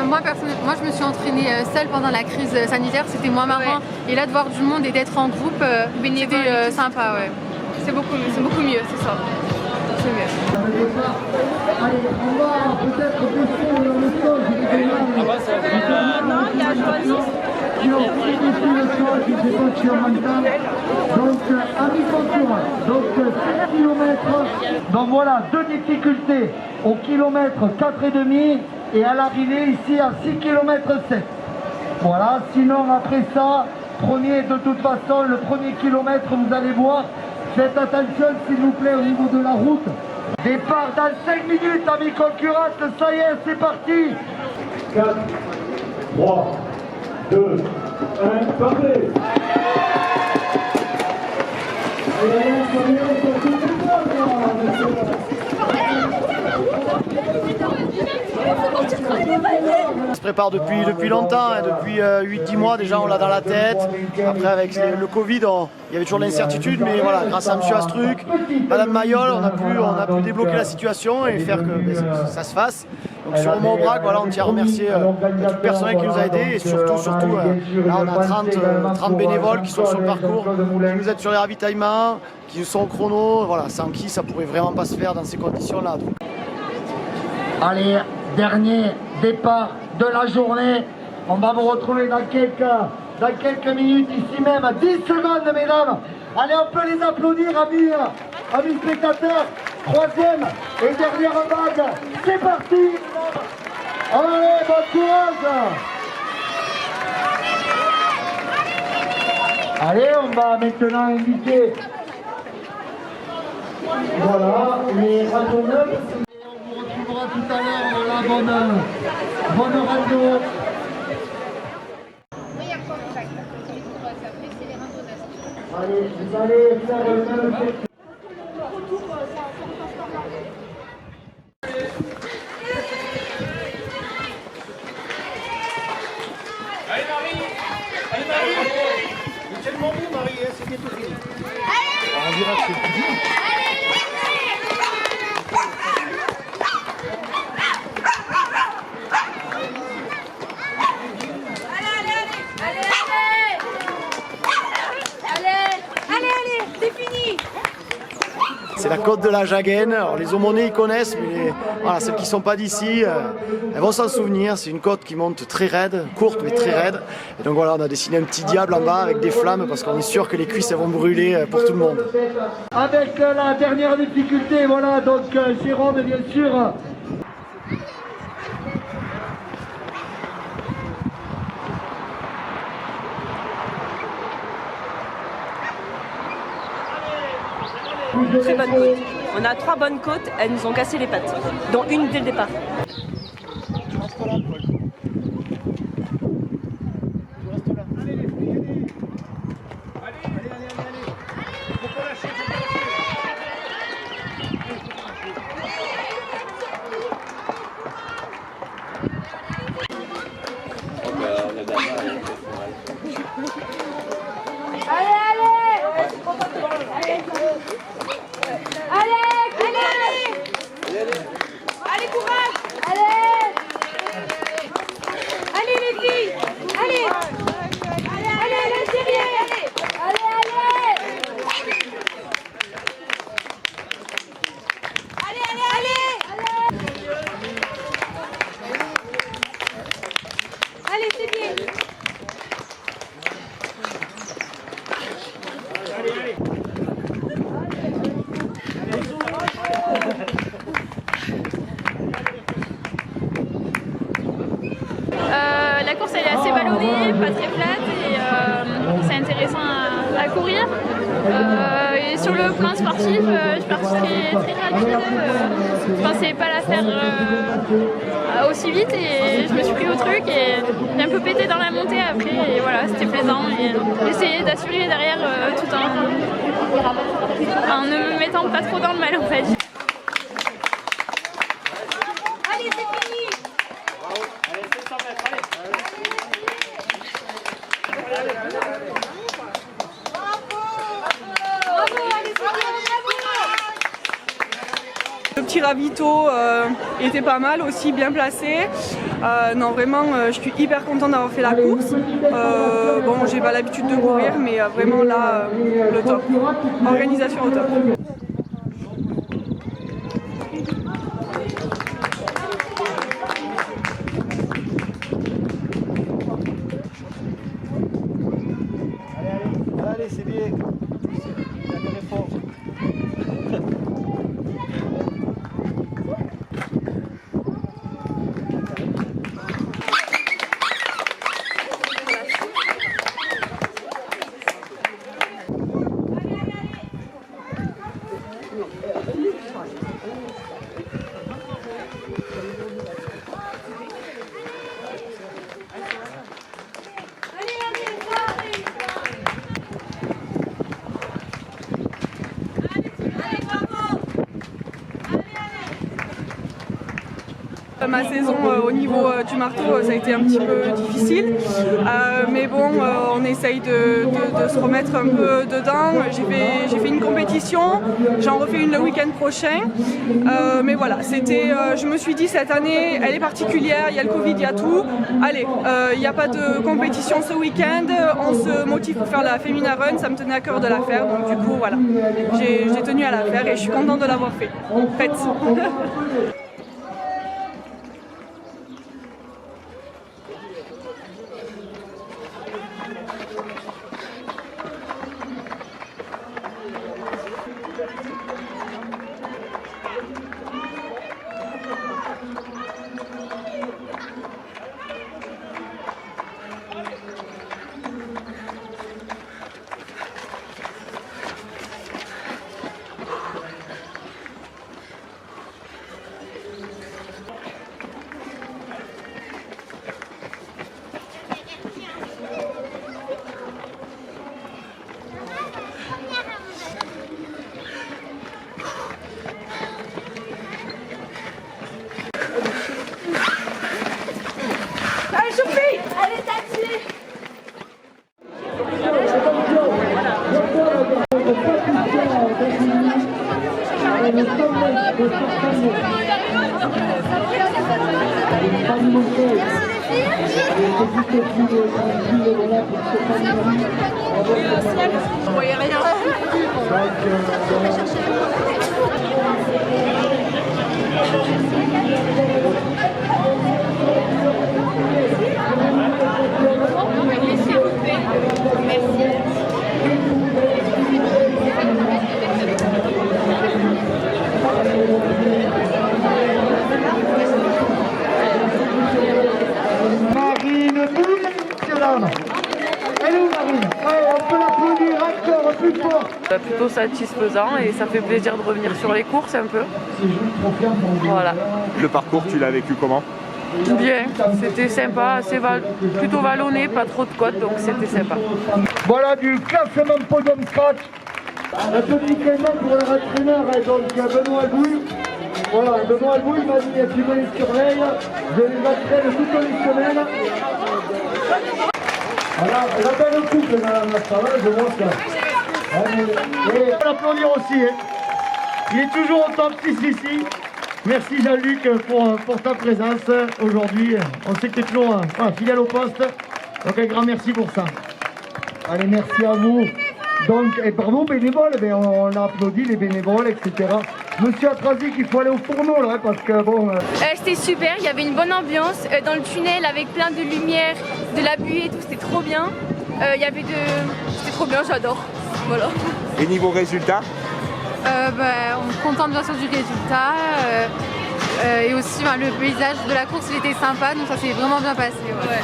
Moi personnellement, moi je me suis entraînée seule pendant la crise sanitaire, c'était moins marrant. Ouais. Et là de voir du monde et d'être en groupe, c'était sympa, ouais. C'est beaucoup mieux, c'est ça. C'est mieux. Allez, on va peut-être baisser le sol. Non, il a choisi. Qui ont baissé le sol, qui ne sais pas si on m'entend. Donc, à mi-concurrence, donc 7 km. Donc voilà, deux difficultés au kilomètre 4,5 et à l'arrivée ici à 6 km 7. Voilà, sinon après ça, premier de toute façon, le premier kilomètre, vous allez voir. Faites attention s'il vous plaît au niveau de la route. Départ dans 5 minutes, amis concurrentes, ça y est, c'est parti. 4, 3, 2, 1, partez. On se prépare depuis longtemps, hein, depuis 8-10 mois déjà on l'a dans la tête. Après avec le Covid, il y avait toujours l'incertitude, mais voilà, grâce à M. Astruc, Madame Mayol, on a pu débloquer la situation et faire que ça se fasse. Donc sur Montbrac, voilà, on tient à remercier tout le personnel qui nous a aidés et surtout là on a 30 bénévoles qui sont sur le parcours, qui nous aident sur les ravitaillements, qui sont au chrono, voilà, sans qui ça pourrait vraiment pas se faire dans ces conditions-là. Allez, dernier départ de la journée. On va vous retrouver dans quelques minutes, ici même, à 10 secondes, mesdames. Allez, on peut les applaudir, amis spectateurs. Troisième et dernière vague. C'est parti. Allez, bon courage. Allez, on va maintenant inviter voilà, les randonneurs. On vous retrouvera tout à l'heure la bonne rando. Allez, vous allez faire le même effet. Allez Marie, c'est tellement bon Marie, c'est bientôt fini. On dira que c'est fini. C'est la côte de la Jaguenne. Alors, les Aumônais ils connaissent, mais voilà, celles qui ne sont pas d'ici, elles vont s'en souvenir. C'est une côte qui monte très raide, courte mais très raide. Et donc voilà, on a dessiné un petit diable en bas avec des flammes parce qu'on est sûr que les cuisses elles vont brûler pour tout le monde. Avec la dernière difficulté, voilà, donc Jérôme bien sûr. Très bonne côte. On a 3 bonnes côtes, elles nous ont cassé les pattes, dont une dès le départ. La course elle est assez vallonnée, pas très plate et c'est intéressant à courir. Et sur le plan sportif, je suis partie très rapide. Je pensais pas la faire aussi vite et je me suis pris au truc et j'ai un peu pété dans la montée après et voilà, c'était plaisant. Et j'essayais d'assurer derrière tout en ne me mettant pas trop dans le mal en fait. Le petit ravito était pas mal aussi, bien placé. Non, vraiment, je suis hyper contente d'avoir fait la course. Bon, j'ai pas l'habitude de courir, mais vraiment là, le top. Organisation au top. Allez, c'est bien. Dernier effort. Ma saison au niveau du marteau, ça a été un petit peu difficile, mais bon, on essaye de se remettre un peu dedans. J'ai fait une compétition, j'en refais une le week-end prochain, mais voilà, je me suis dit cette année, elle est particulière, il y a le Covid, il y a tout. Allez, il n'y a pas de compétition ce week-end, on se motive pour faire la Femina Run, ça me tenait à cœur de la faire, donc du coup voilà, j'ai tenu à la faire et je suis contente de l'avoir faite. On voyait rien. Marine Boule, c'est l'homme. Elle est où Marine? On peut l'applaudir encore plus fort. Plutôt satisfaisant et ça fait plaisir de revenir sur les courses un peu. Voilà. Le parcours, tu l'as vécu comment? Bien, c'était sympa, plutôt vallonné, pas trop de côtes, donc c'était sympa. Voilà du classement podium scratch. Applaudissements pour leur entraîneur, donc Benoît Albouille. Voilà, Benoît Albouille m'a dit tu me les surveilles, je les entraîne toutes les semaines. Voilà, la belle coupe, ça va, je vois ça. Et on va l'applaudir aussi. Hein. Il est toujours au top 6 ici. Merci Jean-Luc pour ta présence aujourd'hui. On sait que tu es toujours fidèle au poste. Donc un grand merci pour ça. Allez, merci à vous. Donc, et bravo bénévoles, on a applaudi les bénévoles, etc. Monsieur Atrazi qu'il faut aller au fourneau là, parce que bon... C'était super, il y avait une bonne ambiance dans le tunnel avec plein de lumière, de la buée et tout, c'était trop bien. C'était trop bien, j'adore. Voilà. Et niveau résultat? On est contente bien sûr du résultat et aussi le paysage de la course il était sympa, donc ça s'est vraiment bien passé. Ouais.